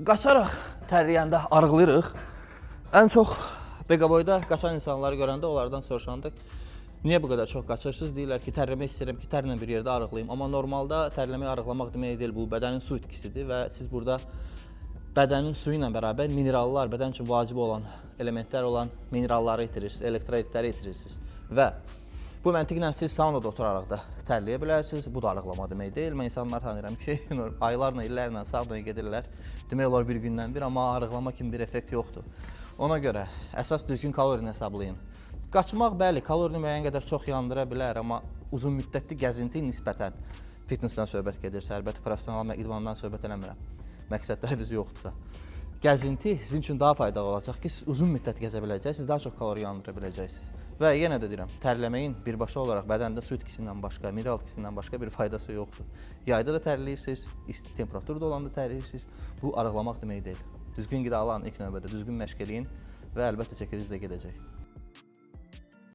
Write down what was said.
Qaçaraq tərləyəndə arıqlayırıq. Ən çox Beqaboyda qaçan insanları görəndə onlardan soruşanda niyə bu qədər çox qaçırsınız? Deyirlər ki, tərləmək istəyirəm ki, tərlə bir yerdə arıqlayım. Amma normalda tərləmək, arıqlamaq demək deyil, bu bədənin su itkisidir və siz burada bədənin suyu ilə bərabər minerallar, bədən üçün vacib olan elementlər olan mineralları itirirsiniz, elektrolitləri itirirsiniz. Və bu məntiqlə siz saunada oturaraq da tərləyə bilərsiniz. Bu da arıqlama demək deyil. Mən insanlar tanıyıram ki, aylarla, illərlə saunaya gedirlər. Demək olar bir gündən bir, amma arıqlama kimi bir effekt yoxdur. Ona görə əsas düzgün kalorini hesablayın. Qaçmaq bəli, kalorini müəyyən qədər çox yandıra bilər, amma uzun müddətli gəzinti nisbətən fitnessdən söhbət gedirsə, əlbəttə professional idmandan söhbət eləmirəm. Məqsədləriniz yoxdursa. Gəzinti sizin üçün daha faydalı olacaq ki, siz uzun müddət gəzə biləcəksiniz, daha çox kalori yandıra biləcəksiniz. Və yenə də deyirəm, tərləməyin birbaşa olaraq bədəndə su itkisindən başqa, mineral itkisindən başqa bir faydası yoxdur. Yayda da tərləyirsiniz, isti temperaturda olanda tərləyirsiniz. Bu arıqlamaq demək deyil. Düzgün qida alın ilk növbədə, düzgün məşq eləyin və əlbəttə çəkiniz də gedəcək.